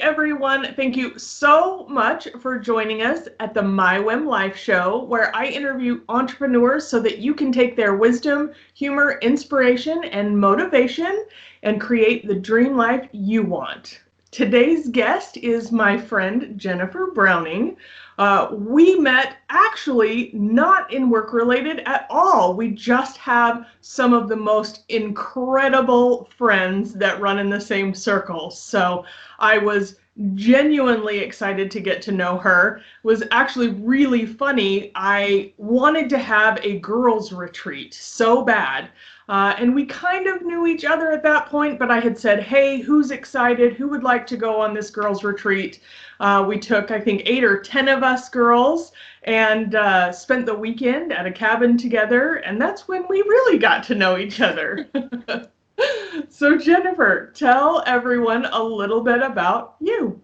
everyone. Thank you so much for joining us at the My WHIM Life show, where I interview entrepreneurs so that you can take their wisdom, humor, inspiration, and motivation and create the dream life you want. Today's guest is my friend Jennifer Browning. We met actually not in work related at all. We just have some of the most incredible friends that run in the same circle. So I was genuinely excited to get to know her. It was actually really funny. I wanted to have a girls' retreat so bad. And we kind of knew each other at that point, but I had said, hey, who's excited? Who would like to go on this girls' retreat? We took, I think, 8 or 10 of us girls and spent the weekend at a cabin together. And that's when we really got to know each other. So Jennifer, tell everyone a little bit about you.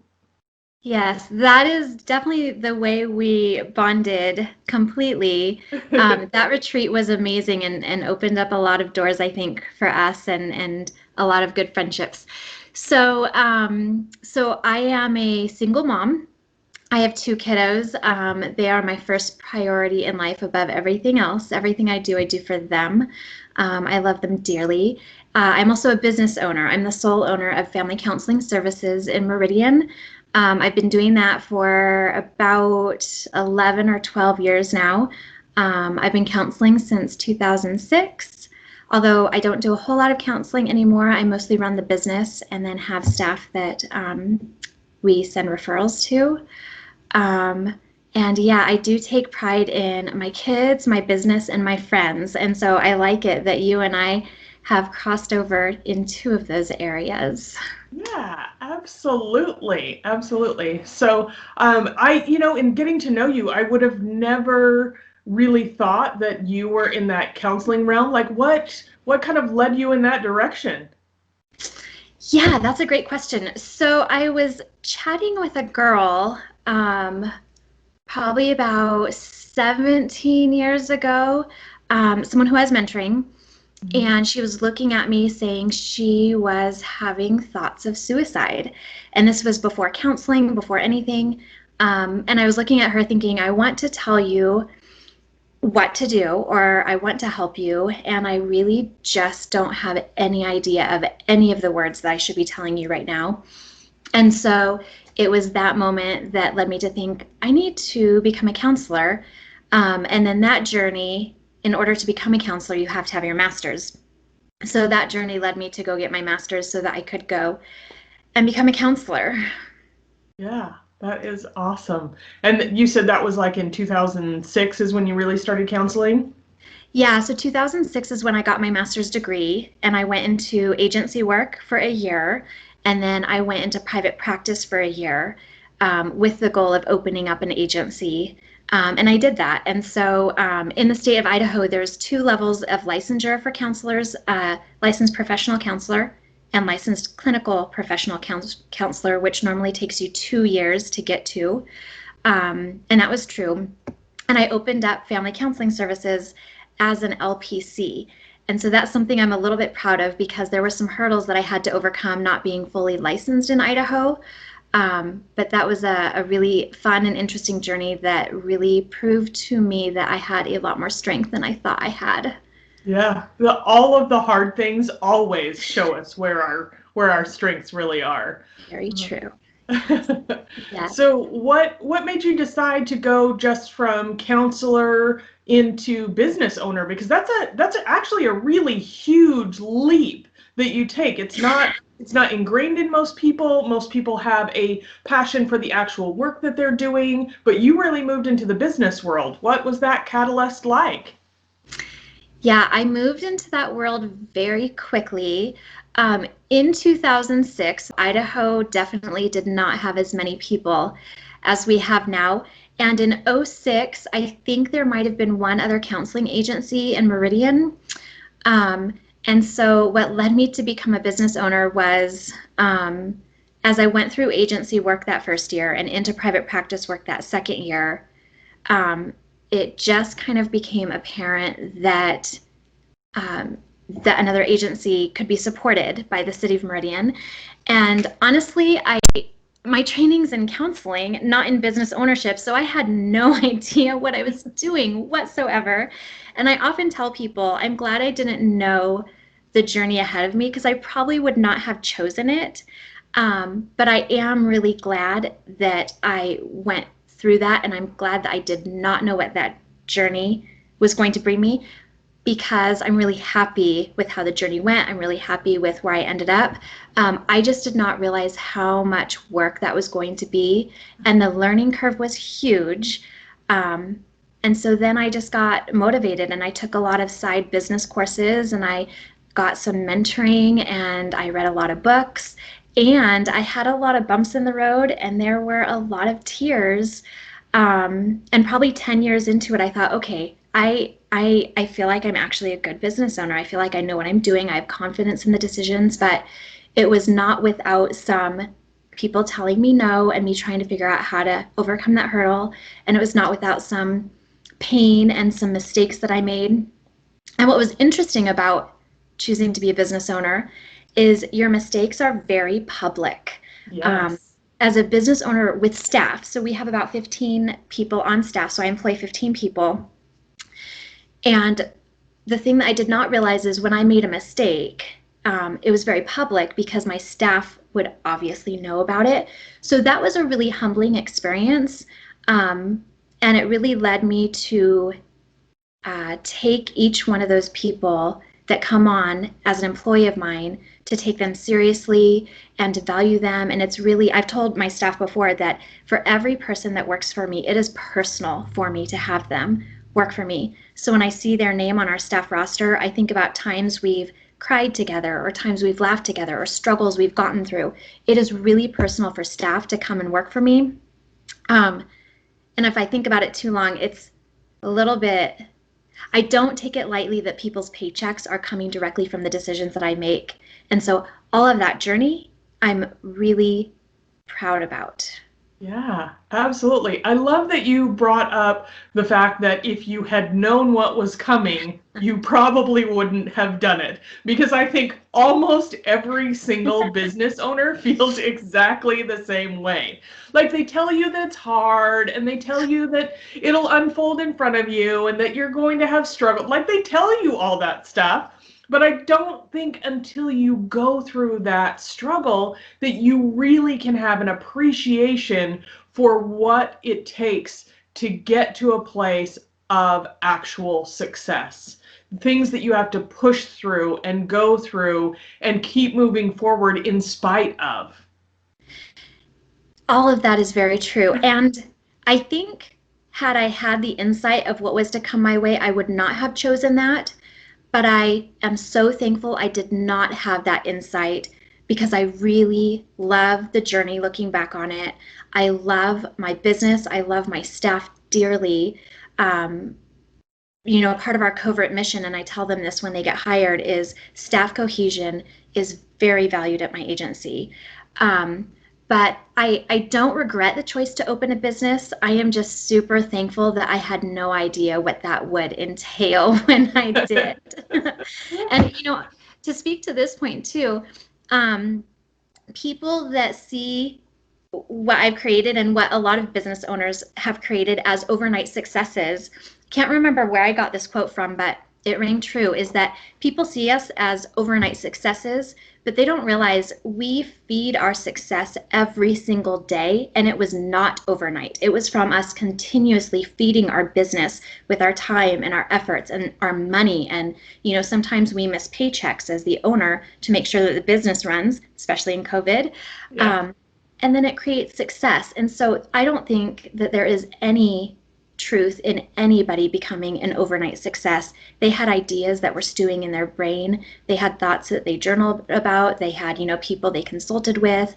Yes, that is definitely the way we bonded completely. That retreat was amazing and opened up a lot of doors, I think, for us and a lot of good friendships. So I am a single mom. I have 2 kiddos. They are my first priority in life above everything else. Everything I do for them. I love them dearly. I'm also a business owner. I'm the sole owner of Family Counseling Services in Meridian. I've been doing that for about 11 or 12 years now. I've been counseling since 2006. Although I don't do a whole lot of counseling anymore, I mostly run the business and then have staff that we send referrals to. And yeah, I do take pride in my kids, my business, and my friends. And so I like it that you and I have crossed over in 2 of those areas. Yeah, absolutely. Absolutely. So in getting to know you, I would have never really thought that you were in that counseling realm. Like what kind of led you in that direction? Yeah, that's a great question. So I was chatting with a girl probably about 17 years ago, someone who has mentoring. And she was looking at me saying she was having thoughts of suicide. And this was before counseling, before anything. And I was looking at her thinking, I want to tell you what to do, or I want to help you. And I really just don't have any idea of any of the words that I should be telling you right now. And so it was that moment that led me to think, I need to become a counselor. And then that journey, in order to become a counselor, you have to have your master's. So that journey led me to go get my master's so that I could go and become a counselor. Yeah, that is awesome. And you said that was like in 2006 is when you really started counseling? Yeah, so 2006 is when I got my master's degree, and I went into agency work for a year, and then I went into private practice for a year with the goal of opening up an agency. And I did that. And so in the state of Idaho, there's 2 levels of licensure for counselors, licensed professional counselor and licensed clinical professional counselor, which normally takes you 2 years to get to. And that was true. And I opened up Family Counseling Services as an LPC. And so that's something I'm a little bit proud of because there were some hurdles that I had to overcome not being fully licensed in Idaho. But that was a really fun and interesting journey that really proved to me that I had a lot more strength than I thought I had. Yeah, all of the hard things always show us where our strengths really are. Very true. Yeah. So what made you decide to go just from counselor into business owner? Because actually a really huge leap that you take. It's not ingrained in most people. Most people have a passion for the actual work that they're doing, but you really moved into the business world. What was that catalyst like? Yeah, I moved into that world very quickly. In 2006, Idaho definitely did not have as many people as we have now. And in '06, I think there might have been one other counseling agency in Meridian. And so what led me to become a business owner was as I went through agency work that first year and into private practice work that second year, it just kind of became apparent that that another agency could be supported by the city of Meridian. And honestly, my training's in counseling, not in business ownership. So I had no idea what I was doing whatsoever. And I often tell people, I'm glad I didn't know the journey ahead of me because I probably would not have chosen it. But I am really glad that I went through that. And I'm glad that I did not know what that journey was going to bring me, because I'm really happy with how the journey went. I'm really happy with where I ended up. I just did not realize how much work that was going to be. And the learning curve was huge. And so then I just got motivated and I took a lot of side business courses and I got some mentoring and I read a lot of books. And I had a lot of bumps in the road and there were a lot of tears. And probably 10 years into it, I thought, okay, I feel like I'm actually a good business owner. I feel like I know what I'm doing. I have confidence in the decisions, but it was not without some people telling me no and me trying to figure out how to overcome that hurdle. And it was not without some pain and some mistakes that I made. And what was interesting about choosing to be a business owner is your mistakes are very public. Yes. As a business owner with staff, so we have about 15 people on staff, so I employ 15 people. And the thing that I did not realize is when I made a mistake, it was very public because my staff would obviously know about it. So that was a really humbling experience. And it really led me to take each one of those people that come on as an employee of mine, to take them seriously and to value them. And it's really, I've told my staff before that for every person that works for me, it is personal for me to have them work for me. So when I see their name on our staff roster, I think about times we've cried together or times we've laughed together or struggles we've gotten through. It is really personal for staff to come and work for me. And if I think about it too long, it's a little bit, I don't take it lightly that people's paychecks are coming directly from the decisions that I make. And so all of that journey, I'm really proud about. Yeah, absolutely. I love that you brought up the fact that if you had known what was coming, you probably wouldn't have done it. Because I think almost every single business owner feels exactly the same way. Like they tell you that it's hard and they tell you that it'll unfold in front of you and that you're going to have struggle. Like they tell you all that stuff. But I don't think until you go through that struggle that you really can have an appreciation for what it takes to get to a place of actual success. Things that you have to push through and go through and keep moving forward in spite of. All of that is very true. And I think had I had the insight of what was to come my way, I would not have chosen that. But I am so thankful I did not have that insight because I really love the journey looking back on it. I love my business. I love my staff dearly. Part of our covert mission, and I tell them this when they get hired, is staff cohesion is very valued at my agency. But I don't regret the choice to open a business. I am just super thankful that I had no idea what that would entail when I did. And, to speak to this point too, people that see what I've created and what a lot of business owners have created as overnight successes, can't remember where I got this quote from, but it rang true, is that people see us as overnight successes, but they don't realize we feed our success every single day, and it was not overnight. It was from us continuously feeding our business with our time and our efforts and our money. And, sometimes we miss paychecks as the owner to make sure that the business runs, especially in COVID. Yeah. And then it creates success. And so I don't think that there is any truth in anybody becoming an overnight success. They had ideas that were stewing in their brain. They had thoughts that they journaled about. They had, people they consulted with.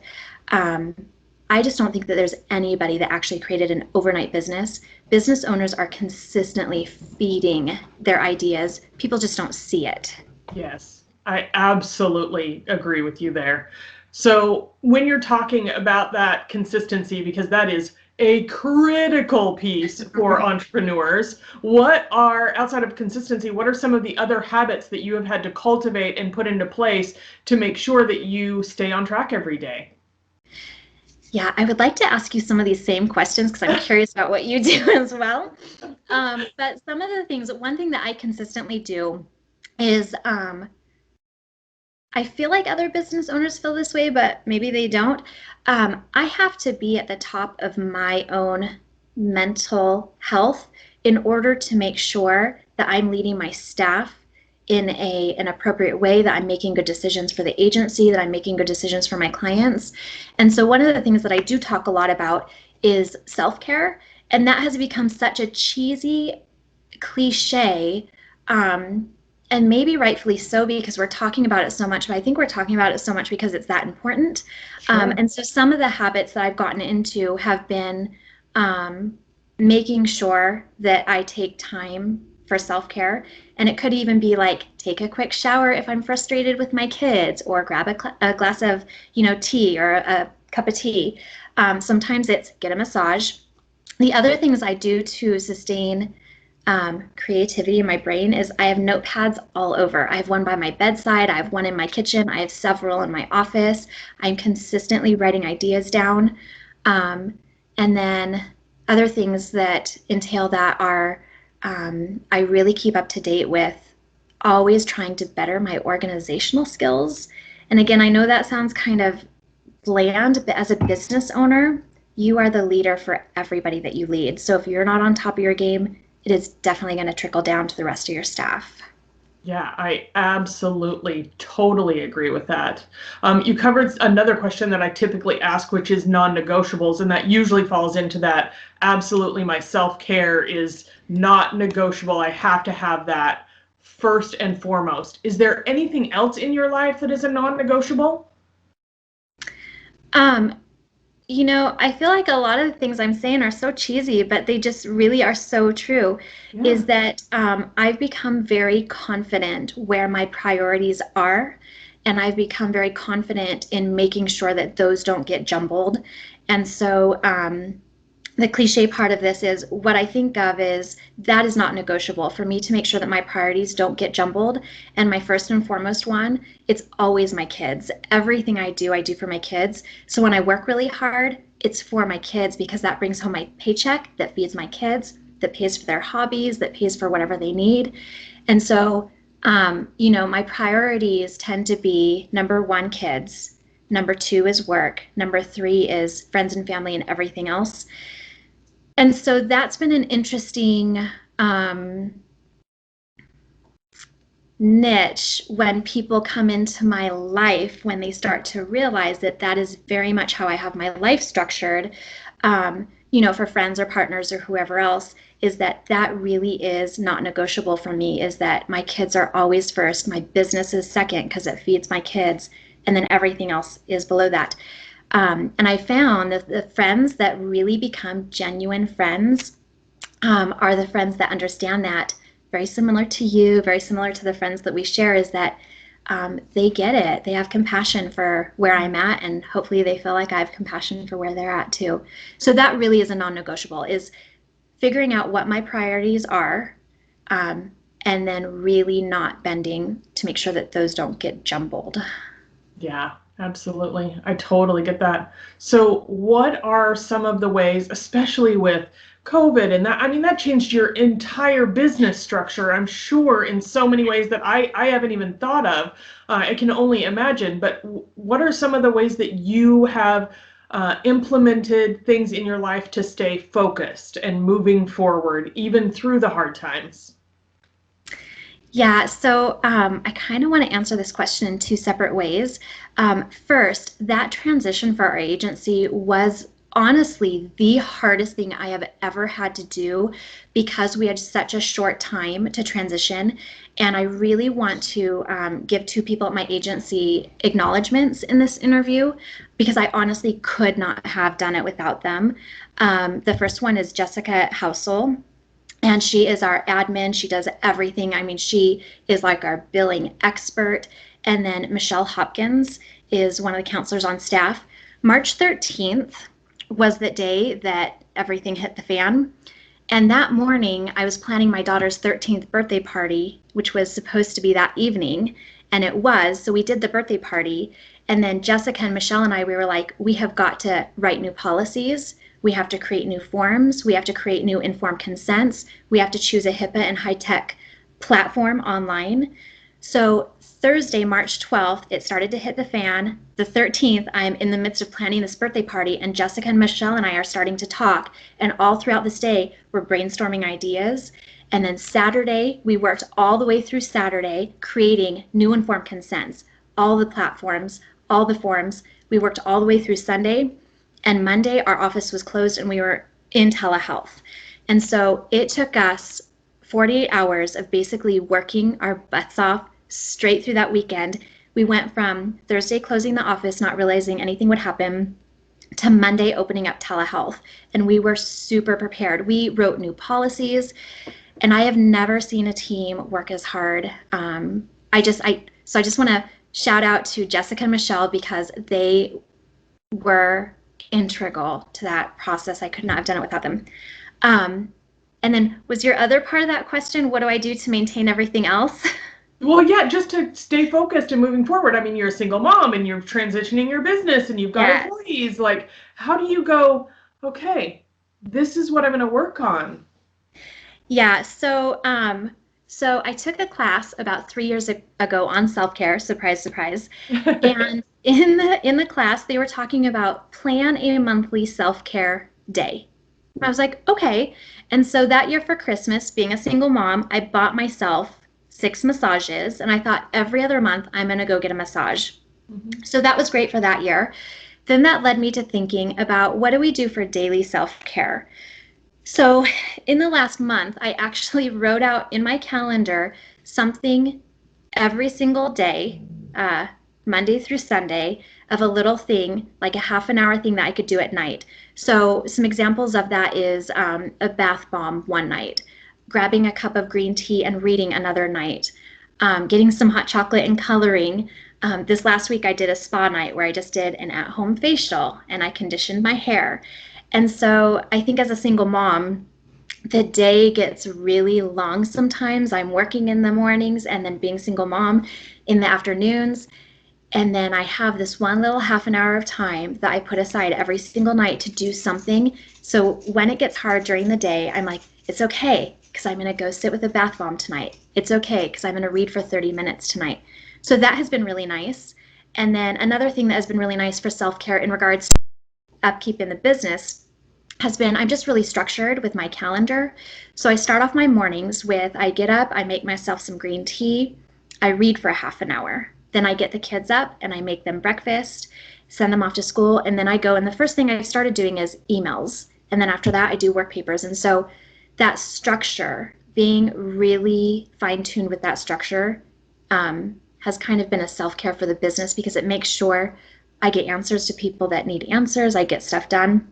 I just don't think that there's anybody that actually created an overnight business. Business owners are consistently feeding their ideas. People just don't see it. Yes, I absolutely agree with you there. So when you're talking about that consistency, because that is a critical piece for entrepreneurs, what are, outside of consistency, what are some of the other habits that you have had to cultivate and put into place to make sure that you stay on track every day? Yeah, I would like to ask you some of these same questions because I'm curious about what you do as well. But some of the things, one thing that I consistently do is I feel like other business owners feel this way, but maybe they don't. I have to be at the top of my own mental health in order to make sure that I'm leading my staff in an appropriate way, that I'm making good decisions for the agency, that I'm making good decisions for my clients. And so one of the things that I do talk a lot about is self-care, and that has become such a cheesy cliche, um, and maybe rightfully so because we're talking about it so much, but I think we're talking about it so much because it's that important. Sure. And so some of the habits that I've gotten into have been um, making sure that I take time for self-care. And it could even be like take a quick shower if I'm frustrated with my kids, or grab a glass of, tea, or a cup of tea. Sometimes it's get a massage. The other things I do to sustain creativity in my brain is I have notepads all over. I have one by my bedside, I have one in my kitchen, I have several in my office. I'm consistently writing ideas down. Um, and then other things that entail that are I really keep up to date with always trying to better my organizational skills. And again, I know that sounds kind of bland, but as a business owner, you are the leader for everybody that you lead. So if you're not on top of your game, it is definitely going to trickle down to the rest of your staff. Yeah, I absolutely, totally agree with that. You covered another question that I typically ask, which is non-negotiables, and that usually falls into that. Absolutely, my self-care is not negotiable. I have to have that first and foremost. Is there anything else in your life that is a non-negotiable? Um, I feel like a lot of the things I'm saying are so cheesy, but they just really are so true. Yeah. Is that I've become very confident where my priorities are, and I've become very confident in making sure that those don't get jumbled. And so the cliche part of this is what I think of is that is not negotiable for me to make sure that my priorities don't get jumbled. And my first and foremost one, it's always my kids. Everything I do for my kids. So when I work really hard, it's for my kids because that brings home my paycheck that feeds my kids, that pays for their hobbies, that pays for whatever they need. And so, my priorities tend to be number one, kids. Number two is work. Number three is friends and family and everything else. And so that's been an interesting um, niche when people come into my life, when they start to realize that that is very much how I have my life structured, for friends or partners or whoever else, is that that really is not negotiable for me, is that my kids are always first, my business is second because it feeds my kids, and then everything else is below that. And I found that the friends that really become genuine friends are the friends that understand that. Very similar to you, very similar to the friends that we share, is that they get it. They have compassion for where I'm at, and hopefully they feel like I have compassion for where they're at too. So that really is a non-negotiable, is figuring out what my priorities are, um, and then really not bending to make sure that those don't get jumbled. Yeah, absolutely. I totally get that. So, what are some of the ways, especially with COVID and that, I mean, that changed your entire business structure, I'm sure, in so many ways that I haven't even thought of. I can only imagine. But what are some of the ways that you have implemented things in your life to stay focused and moving forward, even through the hard times? Yeah, so I kind of want to answer this question in two separate ways. First, that transition for our agency was honestly the hardest thing I have ever had to do because we had such a short time to transition. And I really want to give two people at my agency acknowledgments in this interview because I honestly could not have done it without them. The first one is Jessica Housel, and she is our admin. She does everything. I mean, she is like our billing expert. And then Michelle Hopkins is one of the counselors on staff. March 13th was the day that everything hit the fan. And that morning, I was planning my daughter's 13th birthday party, which was supposed to be that evening. And it was. So we did the birthday party. And then Jessica and Michelle and I, we were like, we have got to write new policies. We have to create new forms. We have to create new informed consents. We have to choose a HIPAA and high-tech platform online. So Thursday, March 12th, it started to hit the fan. The 13th, I'm in the midst of planning this birthday party, and Jessica and Michelle and I are starting to talk. And all throughout this day, we're brainstorming ideas. And then Saturday, we worked all the way through Saturday, creating new informed consents, all the platforms, all the forms. We worked all the way through Sunday. And Monday, our office was closed and we were in telehealth. And so it took us 48 hours of basically working our butts off straight through that weekend. We went from Thursday closing the office, not realizing anything would happen, to Monday opening up telehealth. And we were super prepared. We wrote new policies, and I have never seen a team work as hard. I just want to shout out to Jessica and Michelle because they were integral to that process. I could not have done it without them. And then was your other part of that question, what do I do to maintain everything else? Well, yeah, just to stay focused and moving forward. I mean, you're a single mom and you're transitioning your business and you've got Yes. employees. Like, how do you go, okay, this is what I'm going to work on? Yeah, so I took a class about 3 years ago on self-care, surprise, surprise. And in the class, they were talking about plan a monthly self-care day. I was like, okay. And so that year for Christmas, being a single mom, I bought myself 6 massages, and I thought every other month I'm going to go get a massage. Mhm. So that was great for that year. Then that led me to thinking about what do we do for daily self-care? So in the last month, I actually wrote out in my calendar something every single day, Monday through Sunday, of a little thing, like a half an hour thing that I could do at night. So some examples of that is a bath bomb one night, grabbing a cup of green tea and reading another night, getting some hot chocolate and coloring. This last week I did a spa night where I just did an at-home facial and I conditioned my hair. And so I think as a single mom, the day gets really long sometimes. I'm working in the mornings and then being single mom in the afternoons. And then I have this one little half an hour of time that I put aside every single night to do something. So when it gets hard during the day, I'm like, it's okay because I'm going to go sit with a bath bomb tonight. It's okay because I'm going to read for 30 minutes tonight. So that has been really nice. And then another thing that has been really nice for self-care in regards to upkeep in the business has been I'm just really structured with my calendar. So I start off my mornings with I get up, I make myself some green tea, I read for a half an hour. Then I get the kids up and I make them breakfast, send them off to school, and then I go and the first thing I started doing is emails. And then after that I do work papers. And so that structure, being really fine-tuned with that structure, has kind of been a self-care for the business because it makes sure I get answers to people that need answers, I get stuff done.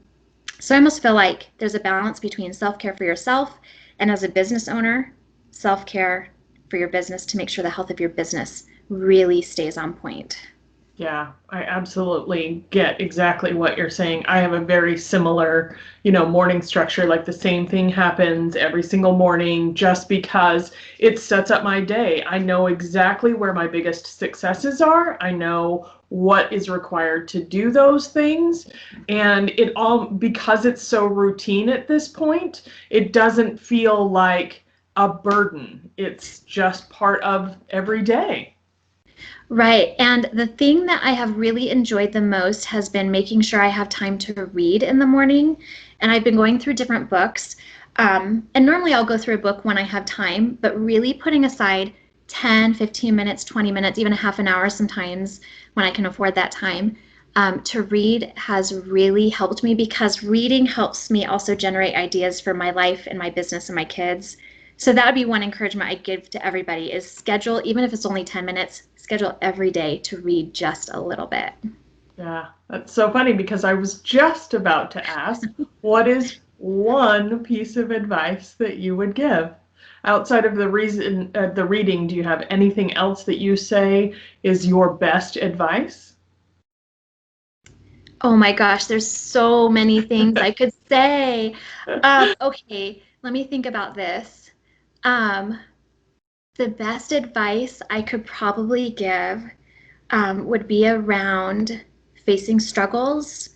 So I almost feel like there's a balance between self-care for yourself and as a business owner, self-care for your business to make sure the health of your business really stays on point. Yeah, I absolutely get exactly what you're saying. I have a very similar, morning structure. Like the same thing happens every single morning just because it sets up my day. I know exactly where my biggest successes are. I know what is required to do those things. And it all, because it's so routine at this point, it doesn't feel like a burden. It's just part of every day. Right. And the thing that I have really enjoyed the most has been making sure I have time to read in the morning. And I've been going through different books. And normally I'll go through a book when I have time, but really putting aside 10, 15 minutes, 20 minutes, even a half an hour sometimes when I can afford that time to read has really helped me because reading helps me also generate ideas for my life and my business and my kids. So that would be one encouragement I give to everybody is schedule, even if it's only 10 minutes, schedule every day to read just a little bit. Yeah, that's so funny because I was just about to ask, what is one piece of advice that you would give? Outside of the reading, do you have anything else that you say is your best advice? Oh my gosh, there's so many things I could say. Okay, let me think about this. Um, the best advice I could probably give would be around facing struggles.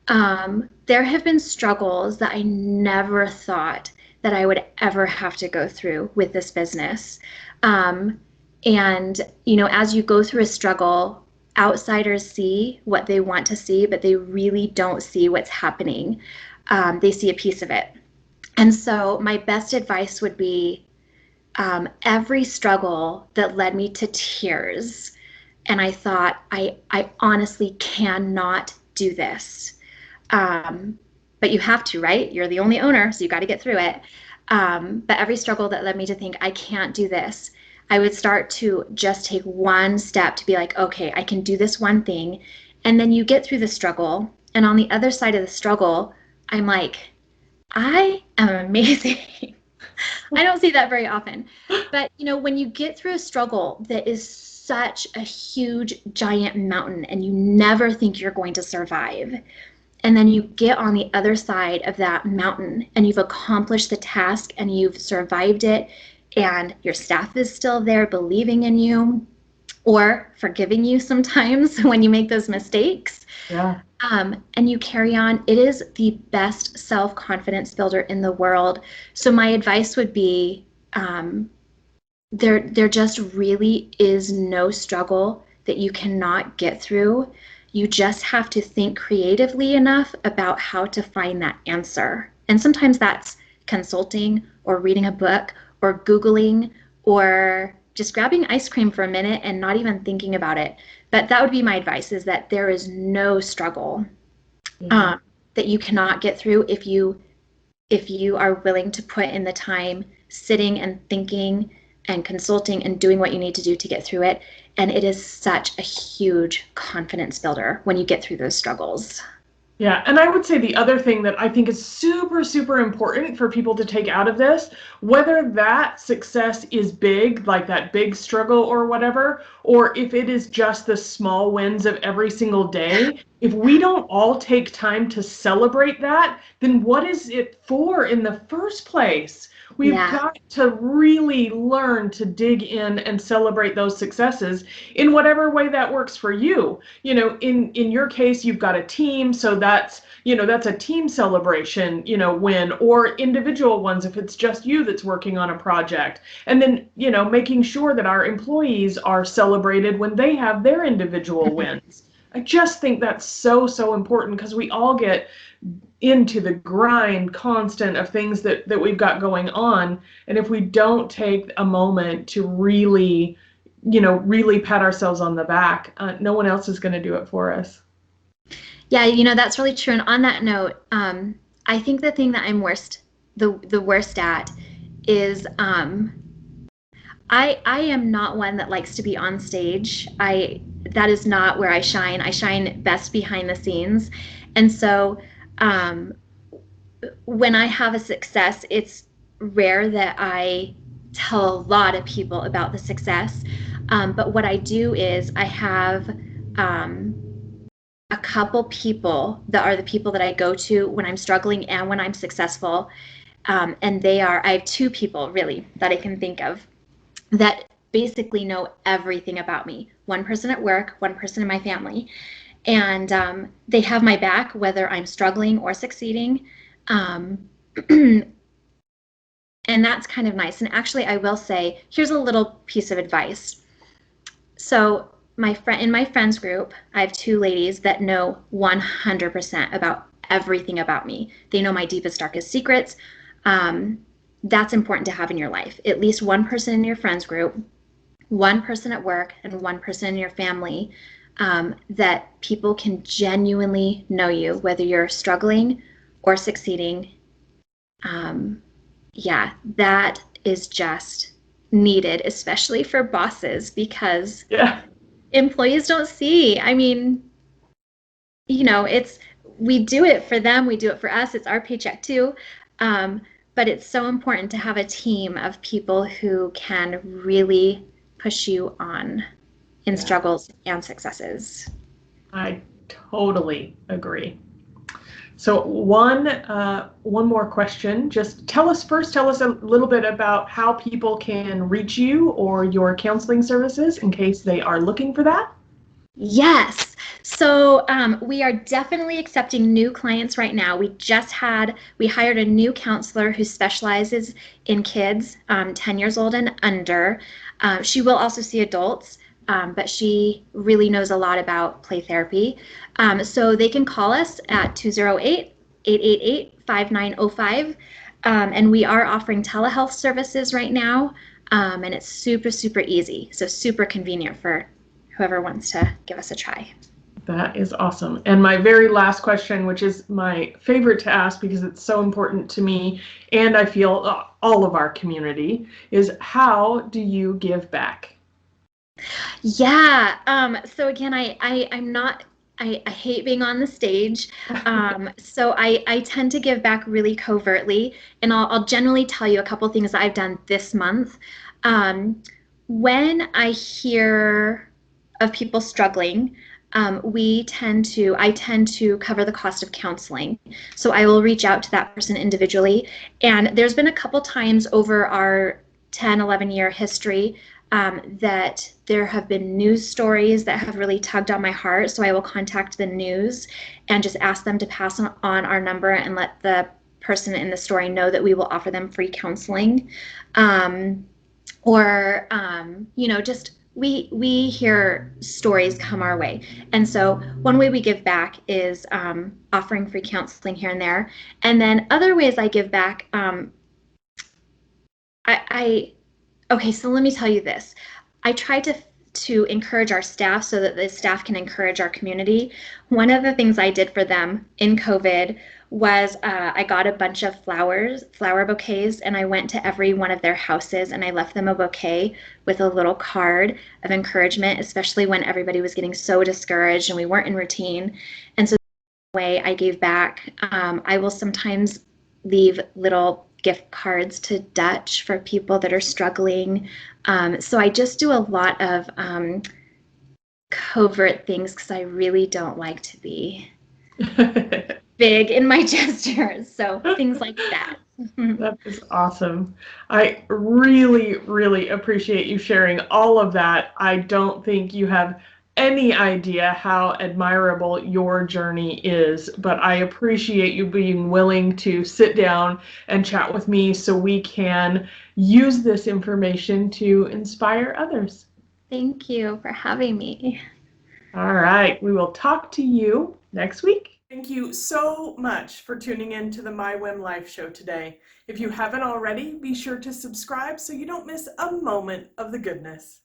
There have been struggles that I never thought that I would ever have to go through with this business. Um, and, as you go through a struggle, outsiders see what they want to see, but they really don't see what's happening. They see a piece of it. And so, my best advice would be every struggle that led me to tears. And I thought, I honestly cannot do this. But you have to, right? You're the only owner, so you got to get through it. But every struggle that led me to think, I can't do this, I would start to just take one step to be like, okay, I can do this one thing. And then you get through the struggle. And on the other side of the struggle, I'm like, I am amazing. I don't see that very often. But, when you get through a struggle that is such a huge, giant mountain and you never think you're going to survive, and then you get on the other side of that mountain and you've accomplished the task and you've survived it, and your staff is still there believing in you or forgiving you sometimes when you make those mistakes. Yeah. And you carry on. It is the best self-confidence builder in the world. So my advice would be, there just really is no struggle that you cannot get through. You just have to think creatively enough about how to find that answer. And sometimes that's consulting or reading a book or Googling or just grabbing ice cream for a minute and not even thinking about it. But that would be my advice, is that there is no struggle that you cannot get through if you are willing to put in the time sitting and thinking and consulting and doing what you need to do to get through it. And it is such a huge confidence builder when you get through those struggles. Yeah, and I would say the other thing that I think is super, super important for people to take out of this, whether that success is big, like that big struggle or whatever, or if it is just the small wins of every single day, if we don't all take time to celebrate that, then what is it for in the first place? We've got to really learn to dig in and celebrate those successes in whatever way that works for you. In your case, you've got a team, so that's a team celebration, win, or individual ones if it's just you that's working on a project. And then, making sure that our employees are celebrated when they have their individual wins. I just think that's so, so important, because we all get into the grind constant of things that we've got going on. And if we don't take a moment to really pat ourselves on the back, no one else is going to do it for us. Yeah, that's really true. And on that note, I think the thing that I'm the worst at is I am not one that likes to be on stage. That is not where I shine. I shine best behind the scenes. And so when I have a success, it's rare that I tell a lot of people about the success. But what I do is I have a couple people that are the people that I go to when I'm struggling and when I'm successful. And I have two people really that I can think of that basically know everything about me. One person at work, one person in my family. And they have my back whether I'm struggling or succeeding. And that's kind of nice. And actually, I will say, here's a little piece of advice. So in my friends group, I have two ladies that know 100% about everything about me. They know my deepest, darkest secrets. That's important to have in your life. At least one person in your friends group, one person at work, and one person in your family, that people can genuinely know you, whether you're struggling or succeeding. That is just needed, especially for bosses, because employees don't see. I mean, we do it for them, we do it for us, it's our paycheck too. But it's so important to have a team of people who can really push you on in struggles and successes. I totally agree. So one more question. Just tell us a little bit about how people can reach you or your counseling services in case they are looking for that. Yes. So we are definitely accepting new clients right now. We hired a new counselor who specializes in kids 10 years old and under. She will also see adults, but she really knows a lot about play therapy. So they can call us at 208-888-5905. And we are offering telehealth services right now. And it's super, super easy. So super convenient for whoever wants to give us a try. That is awesome. And my very last question, which is my favorite to ask because it's so important to me and I feel all of our community, is how do you give back? Yeah. So again, I'm not. I hate being on the stage. So I tend to give back really covertly, and I'll generally tell you a couple things that I've done this month. Um, when I hear of people struggling, I tend to cover the cost of counseling. So I will reach out to that person individually. And there's been a couple times over our 10, 11-year history that there have been news stories that have really tugged on my heart. So I will contact the news and just ask them to pass on our number and let the person in the story know that we will offer them free counseling. Um, just we hear stories come our way, and so one way we give back is offering free counseling here and there, and then other ways I give back. I Okay, so let me tell you this. I try to encourage our staff so that the staff can encourage our community. One of the things I did for them in COVID was I got a bunch of flower bouquets, and I went to every one of their houses and I left them a bouquet with a little card of encouragement, especially when everybody was getting so discouraged and we weren't in routine. And so way I gave back. I will sometimes leave little gift cards to Dutch for people that are struggling. So I just do a lot of covert things because I really don't like to be big in my gestures. So things like that. That is awesome. I really, really appreciate you sharing all of that. I don't think you have any idea how admirable your journey is, but I appreciate you being willing to sit down and chat with me so we can use this information to inspire others. Thank you for having me. All right, we will talk to you next week. Thank you so much for tuning in to the My WHIM Life show today. If you haven't already, be sure to subscribe so you don't miss a moment of the goodness.